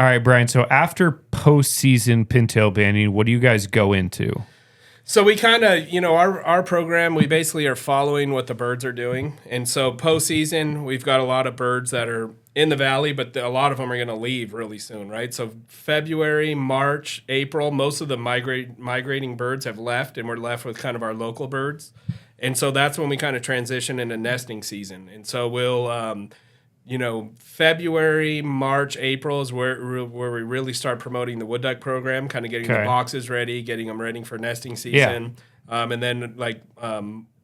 All right, Brian. So after postseason pintail banding, what do you guys go into? So we kind of, our program, we basically are following what the birds are doing. And so postseason, we've got a lot of birds that are in the valley, but a lot of them are going to leave really soon, right? So February, March, April, most of the migrating birds have left, and we're left with kind of our local birds. And so that's when we kind of transition into nesting season. And so we'll, February, March, April is where we really start promoting the wood duck program, kind of getting the boxes ready, getting them ready for nesting season. Yeah. And then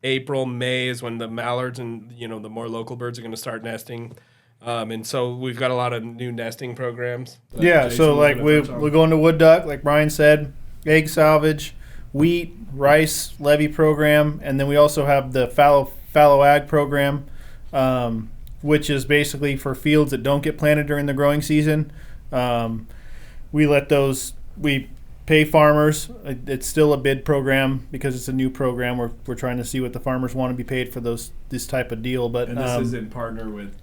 April, May is when the mallards and, the more local birds are going to start nesting. And so we've got a lot of new nesting programs. Yeah, so like we're going to wood duck, like Brian said, egg salvage, wheat, rice, levy program, and then we also have the fallow ag program, which is basically for fields that don't get planted during the growing season. We pay farmers. It's still a bid program because it's a new program. We're trying to see what the farmers want to be paid for this type of deal. But and this is in partner with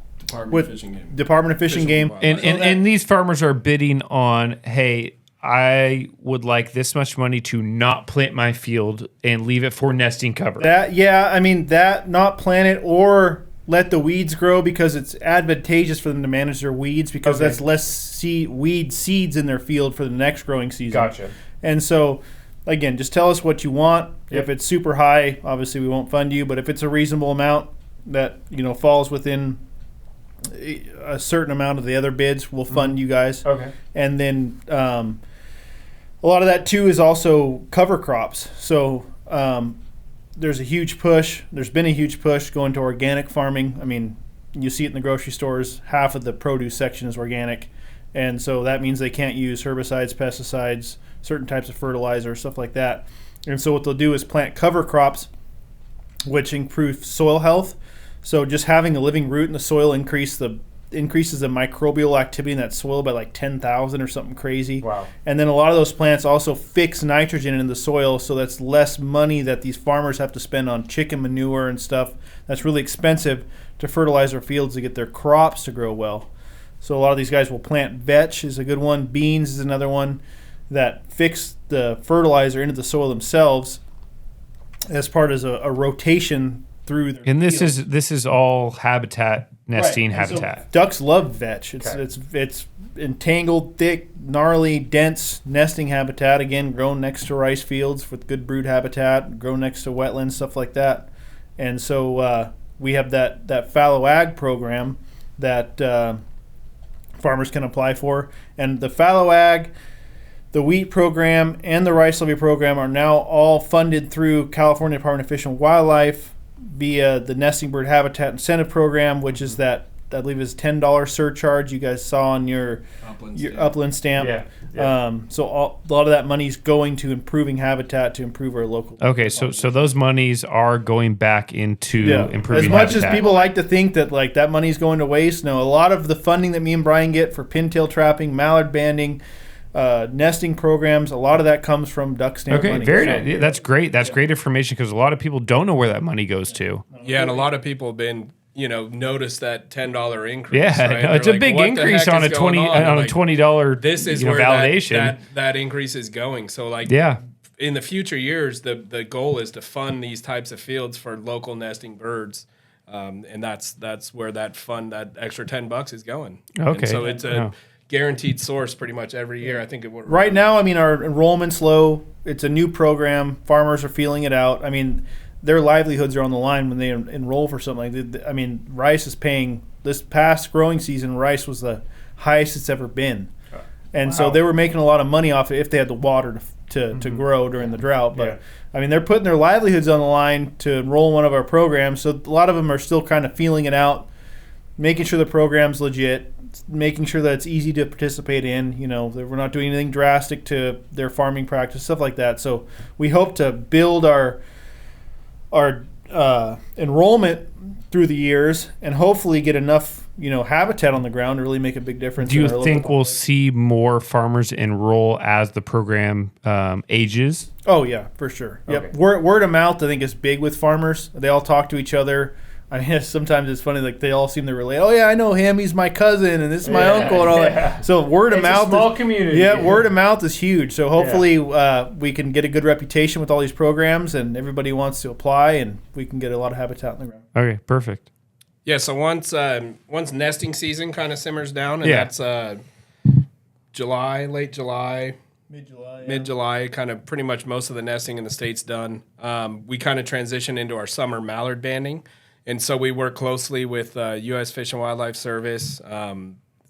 Department of Fish and Game. And these farmers are bidding on, hey, I would like this much money to not plant my field and leave it for nesting cover. That not plant it or let the weeds grow because it's advantageous for them to manage their weeds because that's less weed seeds in their field for the next growing season. Gotcha. And so, again, just tell us what you want. Yep. If it's super high, obviously we won't fund you, but if it's a reasonable amount that, falls within a certain amount of the other bids, we'll fund you guys. Okay. And then a lot of that, too, is also cover crops. So there's a huge push. There's been a huge push going to organic farming. I mean, you see it in the grocery stores. Half of the produce section is organic. And so that means they can't use herbicides, pesticides, certain types of fertilizer, stuff like that. And so what they'll do is plant cover crops, which improve soil health. So just having a living root in the soil increases the microbial activity in that soil by like 10,000 or something crazy. Wow. And then a lot of those plants also fix nitrogen in the soil, so that's less money that these farmers have to spend on chicken manure and stuff that's really expensive to fertilize their fields to get their crops to grow well. So a lot of these guys will plant vetch is a good one. Beans is another one that fix the fertilizer into the soil themselves as part of a rotation through their and this field. is all habitat nesting habitat. So ducks love vetch. It's entangled, thick, gnarly, dense nesting habitat. Again, grown next to rice fields with good brood habitat, grown next to wetlands, stuff like that. And so we have that fallow ag program that farmers can apply for. And the fallow ag, the wheat program, and the rice levy program are now all funded through California Department of Fish and Wildlife via the Nesting Bird Habitat Incentive Program, which is that I believe is $10 surcharge you guys saw on your upland stamp. Yeah. So a lot of that money is going to improving habitat to improve our local. Okay, so those monies are going back into improving as much habitat. as people like to think that like that money is going to waste. No, a lot of the funding that me and Brian get for pintail trapping, mallard banding, nesting programs, a lot of that comes from duck stamp money. Okay, that's great. That's great information because a lot of people don't know where that money goes to. Yeah, and a lot of people have been, notice that $10 increase. Yeah, right? no, it's a big increase on a $20 This is where validation. That increase is going. So in the future years, the goal is to fund these types of fields for local nesting birds. And that's where that extra $10 is going. Okay. And so it's a guaranteed source pretty much every year. I think right now, I mean, our enrollment's low. It's a new program. Farmers are feeling it out. I mean, their livelihoods are on the line when they enroll for something like that. I mean, rice is paying this past growing season. Rice was the highest it's ever been, and so they were making a lot of money off it if they had the water to grow during the drought. But I mean, they're putting their livelihoods on the line to enroll in one of our programs. So a lot of them are still kind of feeling it out, making sure the program's legit, making sure that it's easy to participate in. That we're not doing anything drastic to their farming practice, stuff like that. So we hope to build our enrollment through the years and hopefully get enough habitat on the ground to really make a big difference. Do you think we'll see more farmers enroll as the program ages? Oh yeah, for sure. Okay. Yep. Word of mouth I think is big with farmers. They all talk to each other. I mean, sometimes it's funny, like they all seem to relate. Oh yeah, I know him. He's my cousin, and this is my uncle, and all that. So word of mouth, small community. Yeah, word of mouth is huge. So hopefully we can get a good reputation with all these programs, and everybody wants to apply, and we can get a lot of habitat in the ground. Okay, perfect. Yeah. So once nesting season kind of simmers down, and that's July, late July. Mid-July, kind of pretty much most of the nesting in the state's done. We kind of transition into our summer mallard banding. And so we work closely with U.S. Fish and Wildlife Service,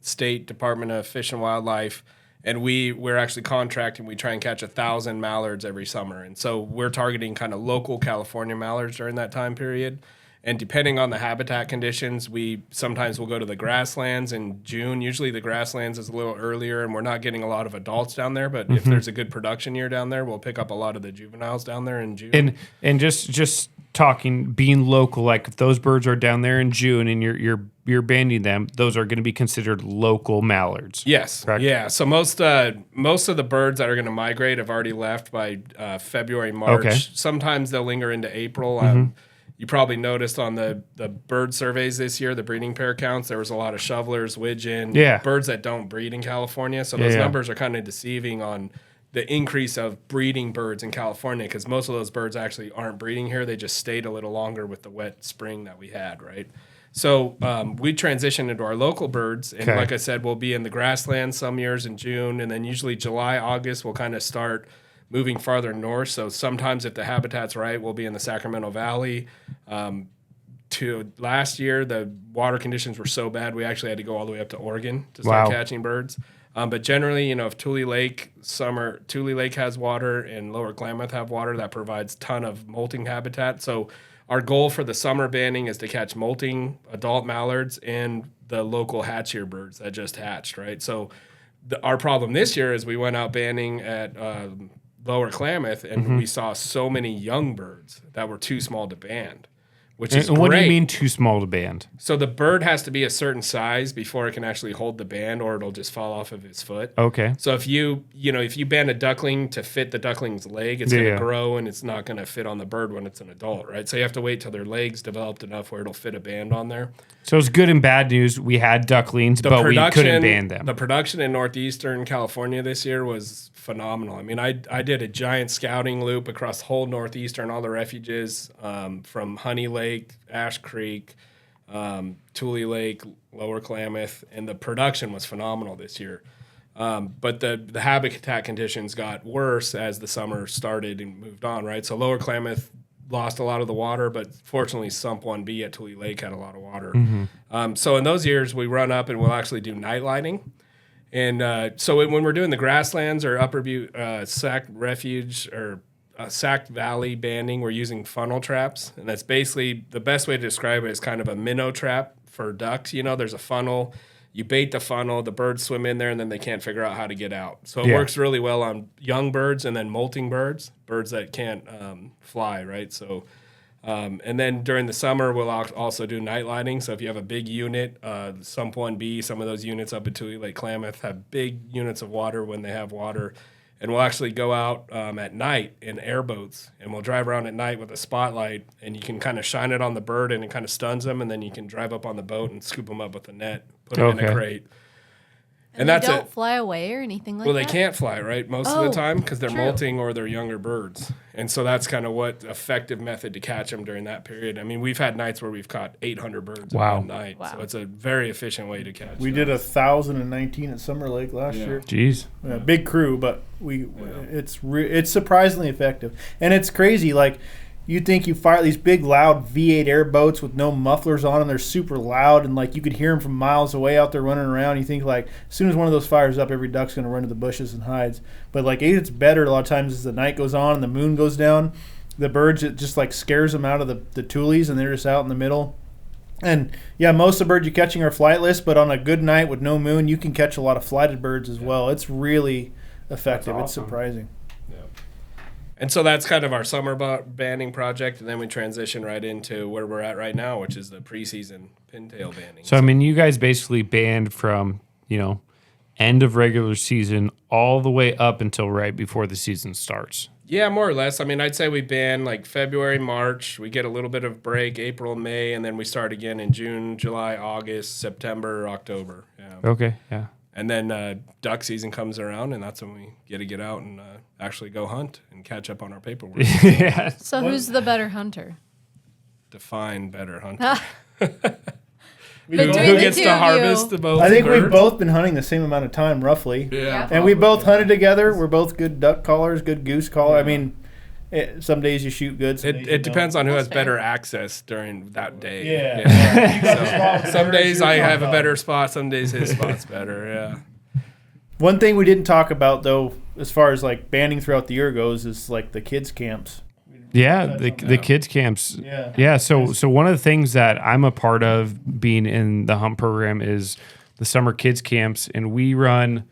State Department of Fish and Wildlife, and we're actually contracting. We try and catch 1,000 mallards every summer. And so we're targeting kind of local California mallards during that time period. And depending on the habitat conditions, we sometimes will go to the grasslands in June. Usually the grasslands is a little earlier, and we're not getting a lot of adults down there. But if there's a good production year down there, we'll pick up a lot of the juveniles down there in June. And just talking, being local, like if those birds are down there in June and you're banding them, those are going to be considered local mallards. Yes. Correct? Yeah. So most of the birds that are going to migrate have already left by February, March. Okay. Sometimes they'll linger into April. You probably noticed on the bird surveys this year, the breeding pair counts, there was a lot of shovelers, widgeon, birds that don't breed in California. So those numbers are kind of deceiving on the increase of breeding birds in California, because most of those birds actually aren't breeding here. They just stayed a little longer with the wet spring that we had, right? So we transitioned into our local birds. And like I said, we'll be in the grasslands some years in June. And then usually July, August, we'll kind of start moving farther north. So sometimes if the habitat's right, we'll be in the Sacramento Valley. To last year, the water conditions were so bad, we actually had to go all the way up to Oregon to start catching birds. But generally, if Tule Lake has water and Lower Klamath have water, that provides a ton of molting habitat. So our goal for the summer banding is to catch molting adult mallards and the local hatchier birds that just hatched, right? So our problem this year is we went out banding at Lower Klamath, and we saw so many young birds that were too small to band. Which is and what great. do you mean too small to band? So the bird has to be a certain size before it can actually hold the band, or it'll just fall off of his foot. Okay. So if you band a duckling to fit the duckling's leg, it's going to grow, and it's not going to fit on the bird when it's an adult, right? So you have to wait till their legs developed enough where it'll fit a band on there. So it's good and bad news. We had ducklings, but we couldn't band them. The production in northeastern California this year was phenomenal. I mean, I did a giant scouting loop across the whole northeastern, all the refuges from Honey Lake, Ash Creek, Tule Lake, Lower Klamath, and the production was phenomenal this year. But the habitat conditions got worse as the summer started and moved on, right? So Lower Klamath lost a lot of the water, but fortunately Sump 1B at Tule Lake had a lot of water. So in those years, we run up and we'll actually do night lighting. And so when we're doing the grasslands or Upper Butte Sac Refuge or Sac Valley banding, we're using funnel traps. And that's basically, the best way to describe it is kind of a minnow trap for ducks. There's a funnel. You bait the funnel, the birds swim in there, and then they can't figure out how to get out. So it works really well on young birds and then molting birds that can't fly, right? So, and then during the summer, we'll also do night lighting. So if you have a big unit, Sump 1B, some of those units up at Tule Lake Klamath have big units of water when they have water. And we'll actually go out at night in airboats, and we'll drive around at night with a spotlight, and you can kind of shine it on the bird, and it kind of stuns them, and then you can drive up on the boat and scoop them up with a net, put them in a crate. And they don't fly away or anything like that? Well, they can't fly, right, most of the time because they're molting or they're younger birds. And so that's kind of what effective method to catch them during that period. I mean, we've had nights where we've caught 800 birds in one night. Wow. So it's a very efficient way to catch We did 1,019 at Summer Lake last year. Jeez. Yeah, big crew, but it's surprisingly effective. And it's crazy, like, you think you fire these big, loud V8 airboats with no mufflers on them. They're super loud, and like you could hear them from miles away out there running around. You think like as soon as one of those fires up, every duck's going to run to the bushes and hides. But like it's better a lot of times as the night goes on and the moon goes down. The birds, it just like scares them out of the tules, and they're just out in the middle. And yeah, most of the birds you're catching are flightless, but on a good night with no moon, you can catch a lot of flighted birds as well. It's really effective. Awesome. It's surprising. And so that's kind of our summer banding project, and then we transition right into where we're at right now, which is the preseason pintail banding. So I mean, you guys basically band from, end of regular season all the way up until right before the season starts. Yeah, more or less. I mean, I'd say we ban like February, March. We get a little bit of break, April, May, and then we start again in June, July, August, September, October. Yeah. Okay, yeah. And then duck season comes around, and that's when we get out and actually go hunt and catch up on our paperwork. Yeah. So who's the better hunter? Define better hunter. Who Between the gets two to of harvest you. the most I think we've birds? both been hunting the same amount of time, roughly. Yeah. And we both hunted together. We're both good duck callers, good goose caller. I mean, some days you shoot good. Some days you It depends on who has That's fair. better access during that day. Yeah. So, some days I have a better spot. Some days his spot's better. Yeah. One thing we didn't talk about, though, as far as like banding throughout the year goes, is like the kids' camps. Yeah, the kids camps. Yeah. So one of the things that I'm a part of being in the hunt program is the summer kids camps, and we run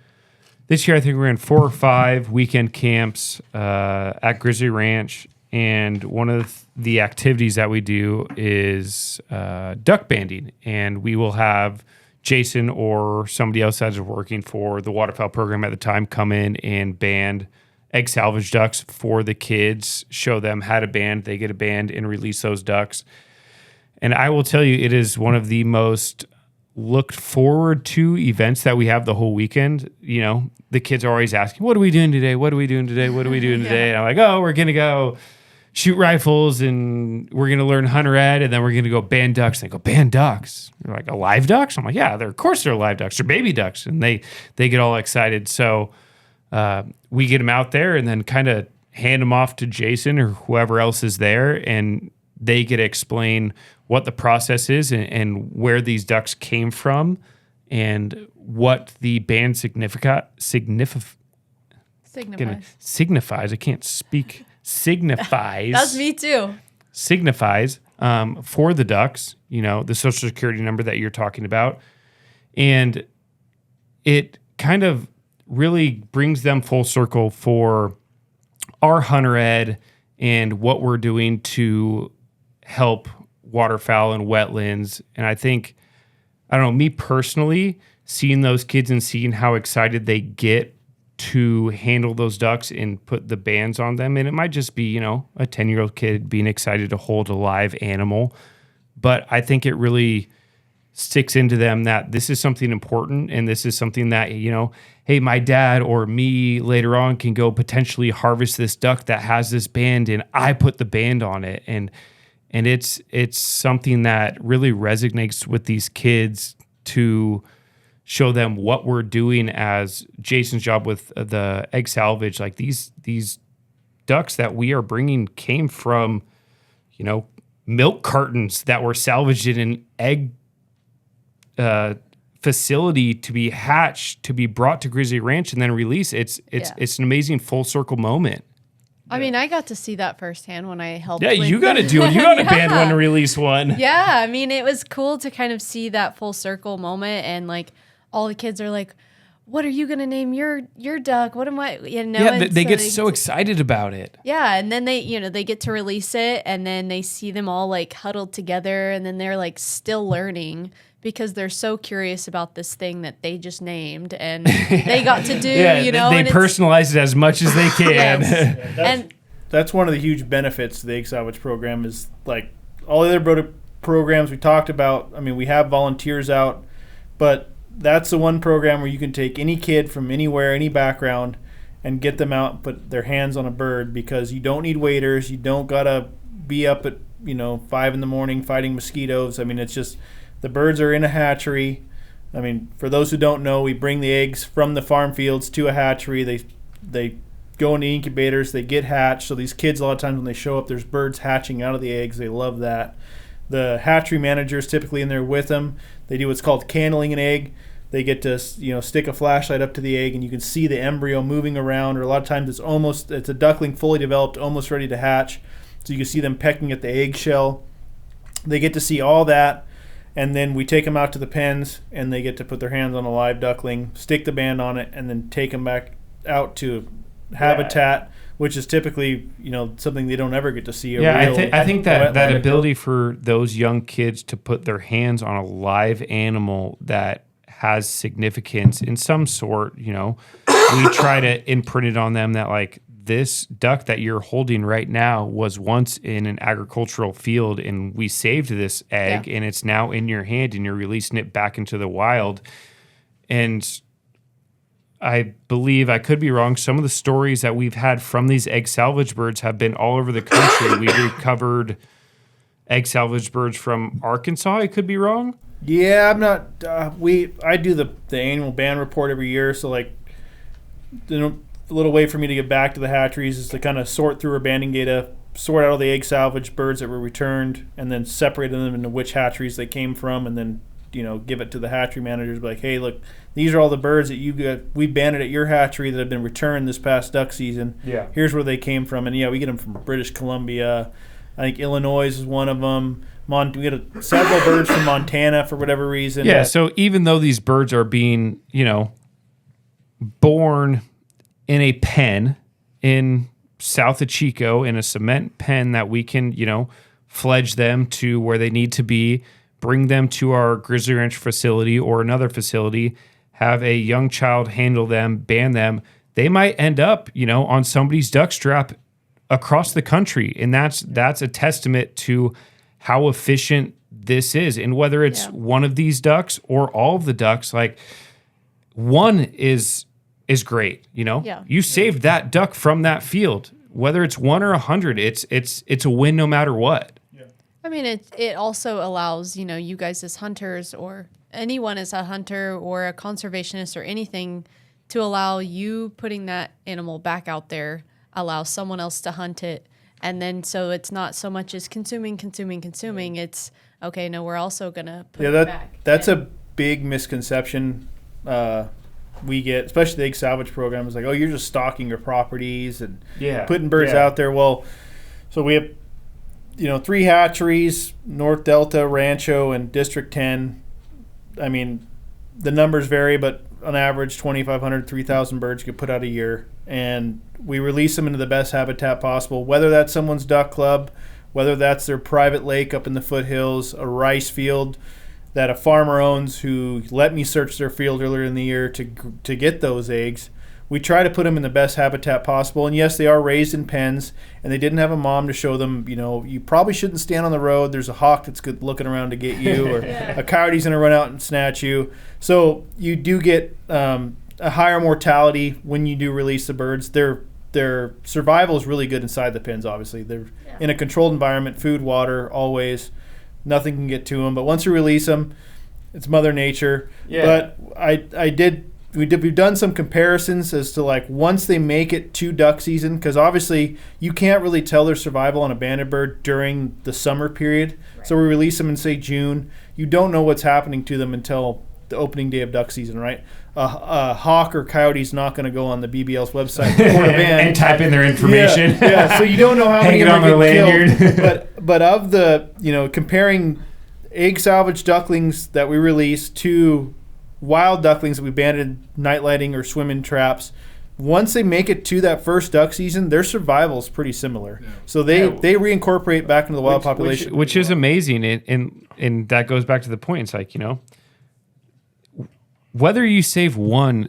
this year. I think we ran 4 or 5 weekend camps at Grizzly Ranch, and one of the activities that we do is duck banding, and we will have Jason or somebody else that's working for the Waterfowl Program at the time come in and band egg salvage ducks for the kids, show them how to band. They get a band and release those ducks. And I will tell you, it is one of the most looked forward to events that we have the whole weekend. You know, the kids are always asking, what are we doing today? What are we doing today? What are we doing today? And I'm like, oh, we're going to go shoot rifles and we're going to learn hunter ed, and then we're going to go band ducks. And they go, band ducks? They're like, live ducks? I'm like, yeah, of course they're live ducks. They're baby ducks. And they get all excited. So we get them out there and then kind of hand them off to Jason or whoever else is there, and they get to explain what the process is and where these ducks came from and what the band signifies. I can't speak. Signifies. That's me too. Signifies for the ducks, you know, the social security number that you're talking about. And it kind of really brings them full circle for our hunter ed and what we're doing to help waterfowl and wetlands. And I think, I don't know, me personally, seeing those kids and seeing how excited they get to handle those ducks and put the bands on them. And it might just be, you know, a 10-year-old kid being excited to hold a live animal. But I think it really sticks into them that this is something important, and this is something that, you know, hey, my dad or me later on can go potentially harvest this duck that has this band, and I put the band on it. And it's something that really resonates with these kids to show them what we're doing as Jason's job with the egg salvage. Like these ducks that we are bringing came from, you know, milk cartons that were salvaged in an egg facility to be hatched, to be brought to Grizzly Ranch and then released. It's an amazing full circle moment. I mean, I got to see that firsthand when I helped. Yeah, with you got to do it. You got to band one Yeah. to release one. Yeah, I mean, it was cool to kind of see that full circle moment, and like all the kids are like, "What are you gonna name your duck? What am I?" You know, Yeah, and they get so excited about it. Yeah, and then they get to release it, and then they see them all like huddled together, and then they're like still learning because they're so curious about this thing that they just named and they got to do. You know, they and personalize it as much as they can. Yes. And That's one of the huge benefits to the Egg Salvage program is like all the other programs we talked about. I mean, we have volunteers out, but that's the one program where you can take any kid from anywhere, any background, and get them out and put their hands on a bird, because you don't need waiters. You don't got to be up at 5 a.m. fighting mosquitoes. I mean, it's just the birds are in a hatchery. I mean, for those who don't know, we bring the eggs from the farm fields to a hatchery. They go into incubators. They get hatched. So these kids, a lot of times when they show up, there's birds hatching out of the eggs. They love that. The hatchery manager is typically in there with them. They do what's called candling an egg. They get to stick a flashlight up to the egg, and you can see the embryo moving around. Or a lot of times it's a duckling fully developed, almost ready to hatch. So you can see them pecking at the eggshell. They get to see all that. And then we take them out to the pens, and they get to put their hands on a live duckling, stick the band on it, and then take them back out to habitat, which is typically something they don't ever get to see. I think that ability for those young kids to put their hands on a live animal that has significance in some sort, we try to imprint it on them that like this duck that you're holding right now was once in an agricultural field, and we saved this egg, and it's now in your hand, and you're releasing it back into the wild. And I believe, I could be wrong, some of the stories that we've had from these egg salvage birds have been all over the country. We've recovered egg salvage birds from Arkansas. I could be wrong. Yeah, I'm not. I do the annual band report every year, so like, a little way for me to get back to the hatcheries is to kind of sort through our banding data, sort out all the egg salvage birds that were returned, and then separate them into which hatcheries they came from, and then give it to the hatchery managers. Be like, hey, look, these are all the birds that we banded at your hatchery that have been returned this past duck season. Yeah. Here's where they came from, and we get them from British Columbia. I think Illinois is one of them. We get several birds from Montana for whatever reason. Yeah. So even though these birds are being, born in a pen in south of Chico, in a cement pen that we can, fledge them to where they need to be, bring them to our Grizzly Ranch facility or another facility, have a young child handle them, band them, they might end up, on somebody's duck strap across the country. And that's a testament to how efficient this is. And whether it's one of these ducks or all of the ducks, like, one is great, You saved that duck from that field. Whether it's 1 or 100, it's a win no matter what. I mean, it also allows, you guys as hunters, or anyone as a hunter or a conservationist or anything, to allow you putting that animal back out there, allow someone else to hunt it. And then so it's not so much as consuming. It's, okay, no, we're also going to put it back. That's a big misconception we get, especially the egg salvage program, is like, oh, you're just stocking your properties and putting birds out there. Well, so we have 3 hatcheries, North Delta, Rancho, and District 10. I mean, the numbers vary, but on average, 2,500, 3,000 birds get put out a year. And we release them into the best habitat possible, whether that's someone's duck club, whether that's their private lake up in the foothills, a rice field that a farmer owns who let me search their field earlier in the year to get those eggs. We try to put them in the best habitat possible. And yes, they are raised in pens, and they didn't have a mom to show them, you probably shouldn't stand on the road. There's a hawk that's good looking around to get you, or a coyote's going to run out and snatch you. So you do get a higher mortality when you do release the birds. Their survival is really good inside the pens, obviously. They're in a controlled environment, food, water, always. Nothing can get to them. But once you release them, it's Mother Nature. Yeah. But we've done some comparisons as to, like, once they make it to duck season, because obviously you can't really tell their survival on a banded bird during the summer period. Right. So we release them in, say, June. You don't know what's happening to them until the opening day of duck season, right? A hawk or coyote's not going to go on the BBL's website and type in their information. Yeah, so you don't know how many are getting killed. But of the, comparing egg salvage ducklings that we release to wild ducklings that we banded night lighting or swim in traps, once they make it to that first duck season, their survival is pretty similar. Yeah. So they reincorporate back into the wild population. Which is amazing. And that goes back to the point. It's like, whether you save 1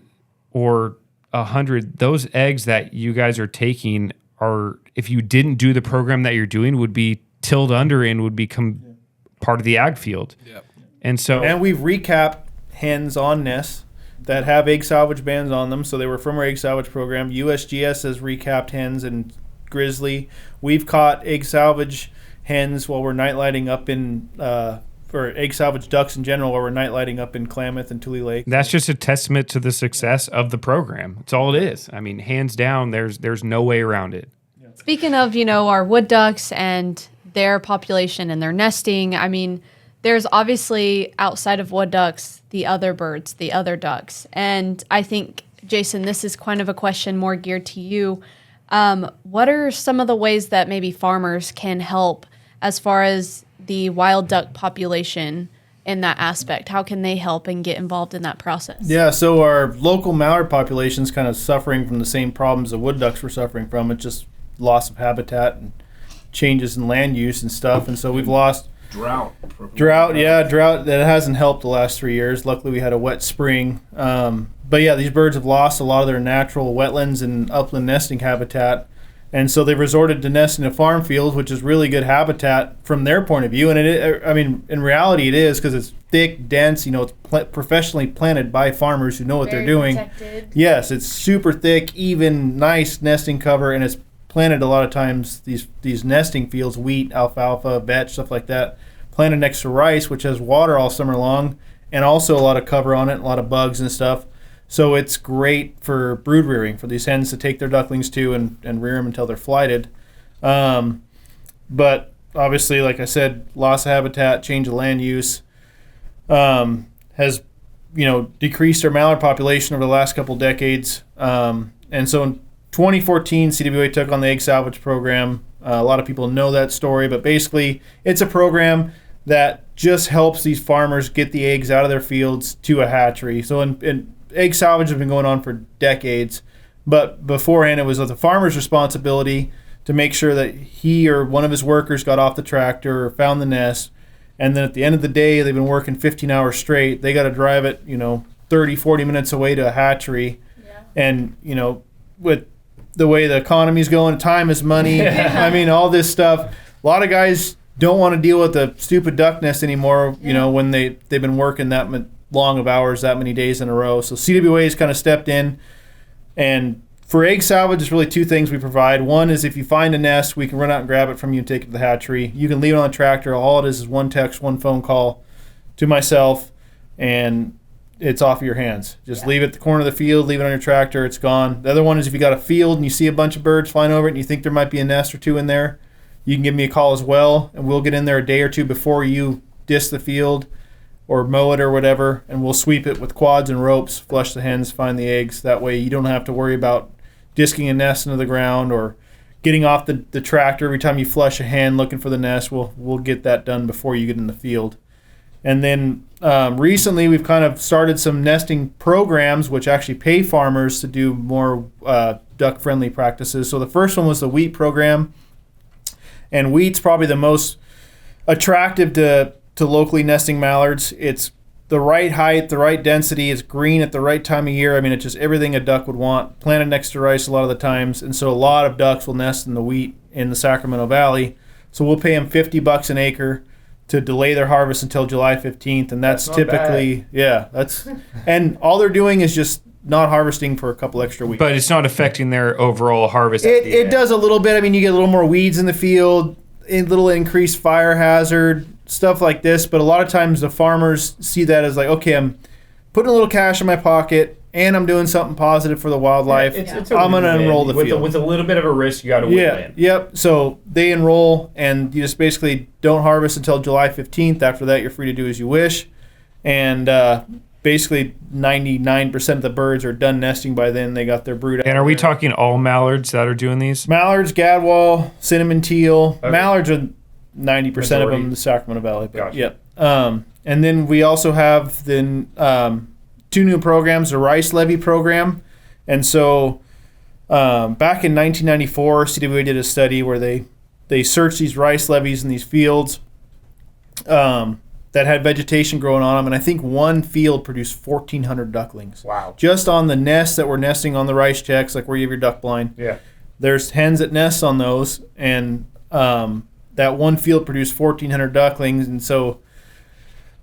or 100, those eggs that you guys are taking are, if you didn't do the program that you're doing, would be tilled under and would become part of the ag field. Yep. And we've recapped hens on nests that have egg salvage bands on them, so they were from our egg salvage program. USGS has recapped hens in Grizzly. We've caught egg salvage hens while we're night lighting up in or egg salvage ducks in general while we're night lighting up in Klamath and Tule Lake. That's just a testament to the success of the program. It's all it is. I mean, hands down, there's no way around it. Speaking of, our wood ducks and their population and their nesting, I mean, there's obviously, outside of wood ducks, the other birds, the other ducks. And I think, Jason, this is kind of a question more geared to you. What are some of the ways that maybe farmers can help as far as the wild duck population in that aspect? How can they help and get involved in that process? Yeah, so our local mallard population is kind of suffering from the same problems the wood ducks were suffering from. It's just loss of habitat and changes in land use and stuff. And so we've lost drought. Drought that hasn't helped the last 3 years. Luckily we had a wet spring, but yeah, these birds have lost a lot of their natural wetlands and upland nesting habitat, and so they've resorted to nesting in farm fields, which is really good habitat from their point of view. And in reality it is, because it's thick, dense, it's professionally planted by farmers who know what they're doing. Protected. Yes, it's super thick, even, nice nesting cover, and it's planted a lot of times, these nesting fields, wheat, alfalfa, vetch, stuff like that, planted next to rice, which has water all summer long, and also a lot of cover on it, a lot of bugs and stuff. So it's great for brood rearing, for these hens to take their ducklings to and rear them until they're flighted. But obviously, like I said, loss of habitat, change of land use has decreased our mallard population over the last couple decades. And so in 2014, CWA took on the Egg Salvage Program. A lot of people know that story, but basically it's a program that just helps these farmers get the eggs out of their fields to a hatchery. So in egg salvage has been going on for decades, but beforehand it was the farmer's responsibility to make sure that he or one of his workers got off the tractor or found the nest, and then at the end of the day, they've been working 15 hours straight. They got to drive it 30, 40 minutes away to a hatchery. And with the way the economy's going, time is money. All this stuff. A lot of guys don't want to deal with the stupid duck nest anymore, when they've been working that long of hours, that many days in a row. So CWA has kind of stepped in. And for egg salvage, it's really two things we provide. One is if you find a nest, we can run out and grab it from you and take it to the hatchery. You can leave it on the tractor. All it is one text, one phone call to myself, and it's off of your hands. Just leave it at the corner of the field, leave it on your tractor, it's gone. The other one is if you got a field and you see a bunch of birds flying over it and you think there might be a nest or two in there, you can give me a call as well, and we'll get in there a day or two before you disc the field or mow it or whatever, and we'll sweep it with quads and ropes, flush the hens, find the eggs. That way you don't have to worry about disking a nest into the ground or getting off the tractor every time you flush a hen looking for the nest. We'll get that done before you get in the field. And then recently we've kind of started some nesting programs which actually pay farmers to do more duck-friendly practices. So the first one was the wheat program. And wheat's probably the most attractive to locally nesting mallards. It's the right height, the right density. It's green at the right time of year. It's just everything a duck would want. Planted next to rice a lot of the times. And so a lot of ducks will nest in the wheat in the Sacramento Valley. So we'll pay them $50 an acre to delay their harvest until July 15th, and that's typically and all they're doing is just not harvesting for a couple extra weeks. But it's not affecting their overall harvest. It does a little bit. You get a little more weeds in the field, a little increased fire hazard, stuff like this. But a lot of times the farmers see that as like, okay, I'm putting a little cash in my pocket, and I'm doing something positive for the wildlife. I'm going to enroll the field. With a little bit of a risk, you got to win. Yep. So they enroll, and you just basically don't harvest until July 15th. After that, you're free to do as you wish. And basically 99% of the birds are done nesting by then. They got their brood out. And are we talking all mallards that are doing these? Mallards, gadwall, cinnamon teal. Okay. Mallards are 90% of them in the Sacramento Valley. Gotcha. Yep. And then we also have two new programs, the rice levy program. And so back in 1994, CWA did a study where they searched these rice levees in these fields that had vegetation growing on them. And I think one field produced 1,400 ducklings. Wow. Just on the nests that were nesting on the rice checks, like where you have your duck blind. Yeah. There's hens that nest on those. And that one field produced 1,400 ducklings. And so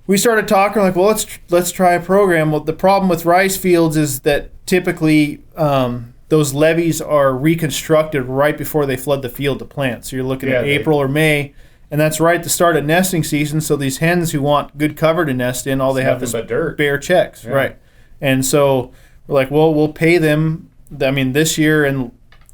we started talking like, well, let's try a program. Well, the problem with rice fields is that typically those levees are reconstructed right before they flood the field to plant. So you're looking at April or May, and that's right at the start of nesting season. So these hens who want good cover to nest in, all they have is bare checks, right? And so we're like, well, we'll pay them. This year and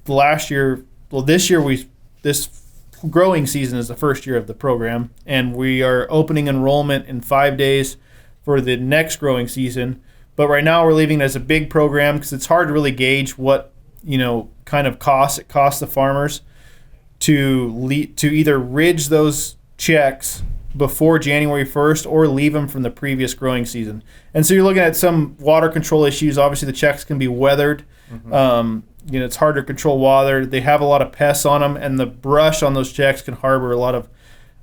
last year, this growing season is the first year of the program, and we are opening enrollment in 5 days for the next growing season. But right now we're leaving it as a big program because it's hard to really gauge what kind of costs it costs the farmers to either ridge those checks before January 1st or leave them from the previous growing season. And so you're looking at some water control issues. Obviously the checks can be weathered. Mm-hmm. It's hard to control water. They have a lot of pests on them, and the brush on those checks can harbor a lot of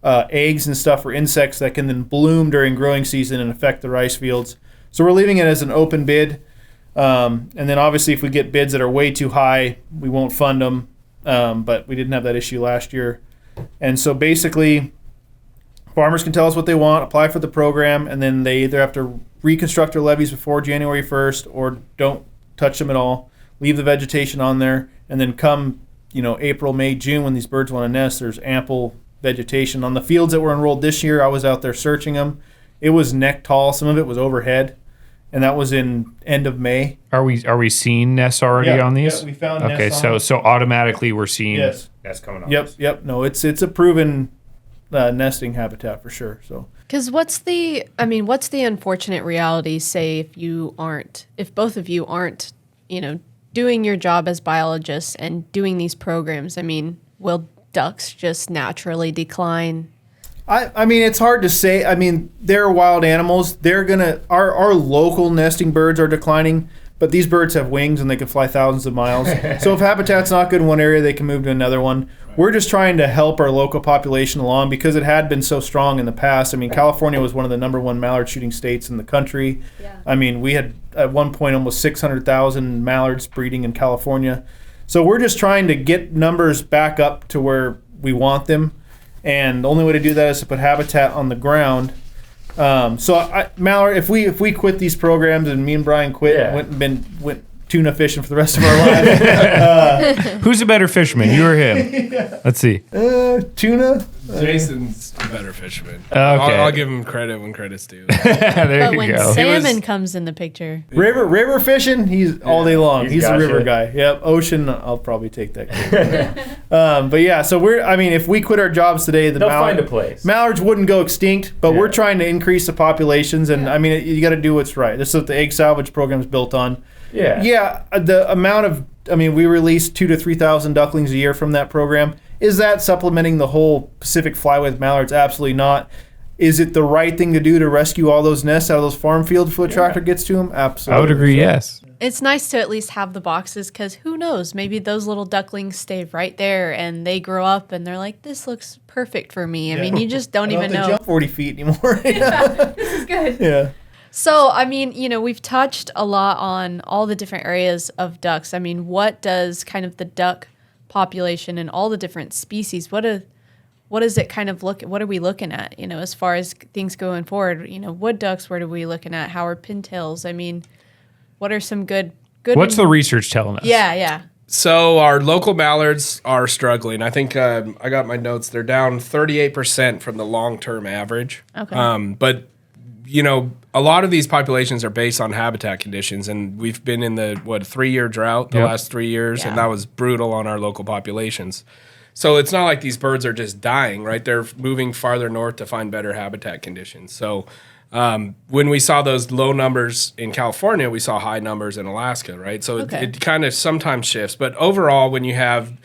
eggs and stuff for insects that can then bloom during growing season and affect the rice fields. So we're leaving it as an open bid. And then obviously if we get bids that are way too high, we won't fund them. But we didn't have that issue last year. And so basically farmers can tell us what they want, apply for the program, and then they either have to reconstruct their levees before January 1st or don't touch them at all, leave the vegetation on there, and then come, April, May, June, when these birds want to nest, there's ample vegetation. On the fields that were enrolled this year, I was out there searching them. It was neck tall. Some of it was overhead, and that was in end of May. Are we seeing nests already on these? Yeah, we found okay, nests on so automatically we're seeing nests coming on. Yep. No, it's a proven nesting habitat for sure. So, because what's the unfortunate reality? Say if both of you aren't, doing your job as biologists and doing these programs. I mean, will ducks just naturally decline? I mean, it's hard to say. I mean, they're wild animals. Our local nesting birds are declining, but these birds have wings and they can fly thousands of miles. So if habitat's not good in one area, they can move to another one. Right. We're just trying to help our local population along because it had been so strong in the past. I mean, California was one of the number one mallard shooting states in the country. Yeah. I mean, we had at one point almost 600,000 mallards breeding in California. So we're just trying to get numbers back up to where we want them. And the only way to do that is to put habitat on the ground. Mallard, if we quit these programs and me and Brian quit, went tuna fishing for the rest of our lives. Who's a better fisherman, you or him? Let's see. Tuna. Jason's a better fisherman. Okay. I'll give him credit when credit's due. There but you when go. salmon comes in the picture, river fishing, he's all day long. He's a river you. guy. Yep. Ocean, I'll probably take that. But yeah, so if we quit our jobs today, they'll find a place. Mallards wouldn't go extinct, but we're trying to increase the populations, and I mean, you got to do what's right. This is what the egg salvage program is built on. Yeah. The amount of, we release 2,000 to 3,000 ducklings a year from that program. Is that supplementing the whole Pacific flyway mallards? Absolutely not. Is it the right thing to do to rescue all those nests out of those farm fields before the tractor gets to them? Absolutely. I would agree, yes. It's nice to at least have the boxes because who knows? Maybe those little ducklings stay right there and they grow up and they're like, this looks perfect for me. I mean, you just don't even know. Jump 40 feet anymore. This is good. Yeah. So, we've touched a lot on all the different areas of ducks. I mean, what does kind of the duck population and all the different species, what does it kind of what are we looking at, as far as things going forward? Wood ducks, what are we looking at? How are pintails? I mean, what are some good What's the research telling us? Yeah. So our local mallards are struggling. I think I got my notes. They're down 38% from the long-term average. Okay. But a lot of these populations are based on habitat conditions, and we've been in the 3-year drought the last 3 years, and that was brutal on our local populations. So it's not like these birds are just dying, right? They're moving farther north to find better habitat conditions. So when we saw those low numbers in California, we saw high numbers in Alaska, right? So it kind of sometimes shifts. But overall, when you have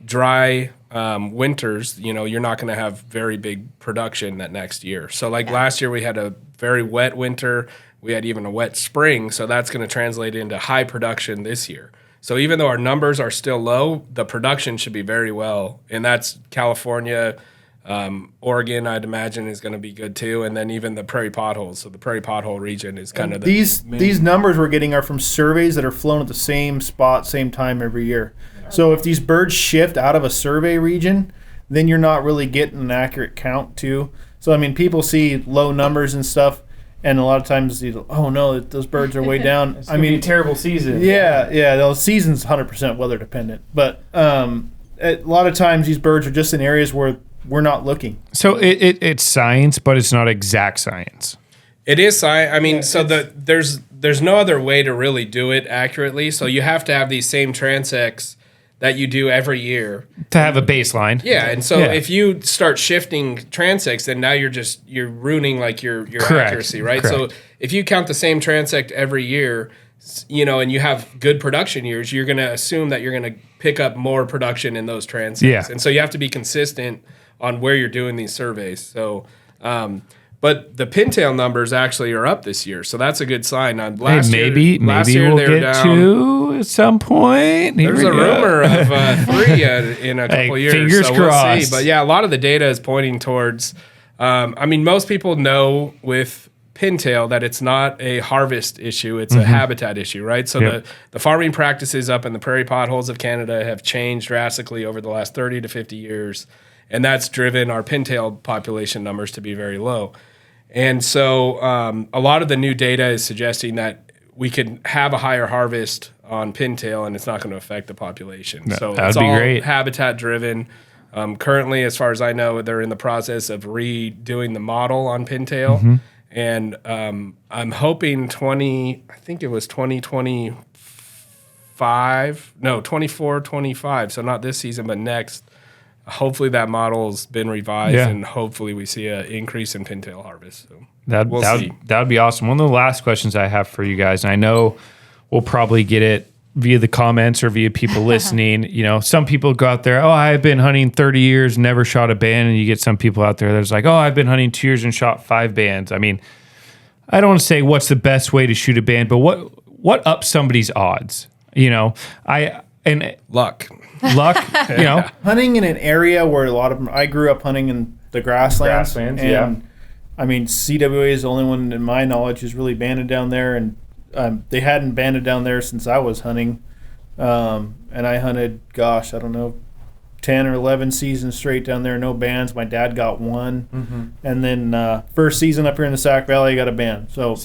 dry winters, you're not going to have very big production that next year. So last year we had a very wet winter. We had even a wet spring. So that's going to translate into high production this year. So even though our numbers are still low, the production should be very well. And that's California, Oregon, I'd imagine, is going to be good too. And then even the prairie potholes. So the prairie pothole region is kind of these numbers we're getting are from surveys that are flown at the same spot, same time every year. So if these birds shift out of a survey region, then you're not really getting an accurate count too. So people see low numbers and stuff, and a lot of times those birds are way down. It's be a terrible season. Yeah. The season's 100% weather dependent, but a lot of times these birds are just in areas where we're not looking. So it's science, but it's not exact science. It is science. There's no other way to really do it accurately. So you have to have these same transects that you do every year to have a baseline. Yeah, and so if you start shifting transects, then now you're ruining your accuracy, right? Correct. So if you count the same transect every year, and you have good production years, you're going to assume that you're going to pick up more production in those transects. Yeah. And so you have to be consistent on where you're doing these surveys. So But the pintail numbers actually are up this year, so that's a good sign. Last maybe year we'll they were get down. 2 at some point. Here There's we a go. rumor of 3 in a couple years. Fingers so crossed. We'll see. But yeah, a lot of the data is pointing towards. I mean, most people know with pintail that it's not a harvest issue; it's a habitat issue, right? So the farming practices up in the prairie potholes of Canada have changed drastically over the last 30 to 50 years, and that's driven our pintail population numbers to be very low. And so a lot of the new data is suggesting that we could have a higher harvest on pintail and it's not going to affect the population. So That'd it's be all great. habitat driven. Currently, as far as I know, they're in the process of redoing the model on pintail. And I'm hoping 24, 25. So not this season, but next. Hopefully that model's been revised, and hopefully we see an increase in pintail harvest. So we'll see. That would be awesome. One of the last questions I have for you guys, and I know we'll probably get it via the comments or via people listening. You know, some people go out there, I've been hunting 30 years, never shot a band. And you get some people out there that's like, I've been hunting 2 years and shot 5 bands. I mean, I don't want to say what's the best way to shoot a band, but what ups somebody's odds? You know, Luck. You know, hunting in an area where a lot of them. I grew up hunting in the grasslands, and I mean, CWA is the only one in my knowledge who's really banded down there, and they hadn't banded down there since I was hunting, and I hunted, I don't know, 10 or 11 seasons straight down there, no bands. My dad got one, and then first season up here in the Sac Valley, I got a band. So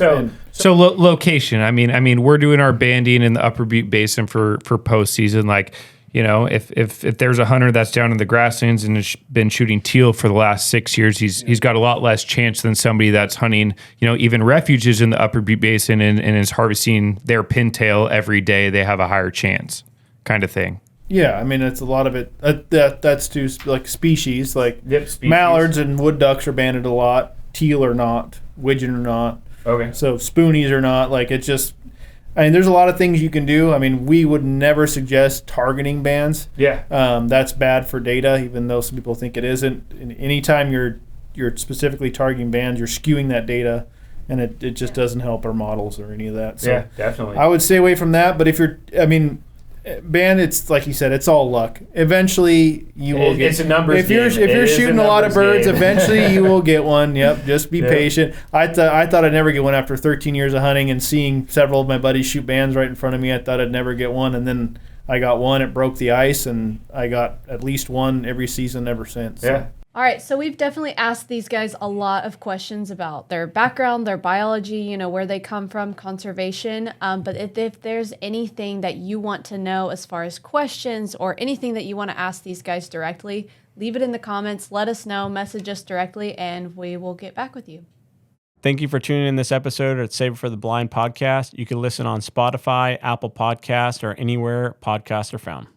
location. I mean, we're doing our banding in the Upper Butte Basin for postseason. Like, you know, if there's a hunter that's down in the grasslands and has been shooting teal for the last 6 years, he's got a lot less chance than somebody that's hunting, you know, even refuges in the Upper Butte Basin and is harvesting their pintail every day. They have a higher chance, kind of thing. Yeah, I mean, it's a lot of it. That's to like species, like species. Mallards and wood ducks are banded a lot. Teal are not. Widgeon are not. Okay. So spoonies are not. Like, it's just, I mean, there's a lot of things you can do. I mean, we would never suggest targeting bands. Yeah. That's bad for data, even though some people think it isn't. And anytime you're specifically targeting bands, you're skewing that data, and it just doesn't help our models or any of that. So definitely. I would stay away from that. But if band, it's like you said, it's all luck. Eventually, you will get. It's a numbers if you're game. If you're shooting a lot of birds, game. eventually you will get one. Yep, just be patient. I thought I'd never get one after 13 years of hunting and seeing several of my buddies shoot bands right in front of me. I thought I'd never get one, and then I got one. It broke the ice, and I got at least one every season ever since. Yeah. All right, so we've definitely asked these guys a lot of questions about their background, their biology, you know, where they come from, conservation. But if there's anything that you want to know as far as questions or anything that you want to ask these guys directly, leave it in the comments. Let us know, message us directly, and we will get back with you. Thank you for tuning in this episode of Save It for the Blind podcast. You can listen on Spotify, Apple Podcasts, or anywhere podcasts are found.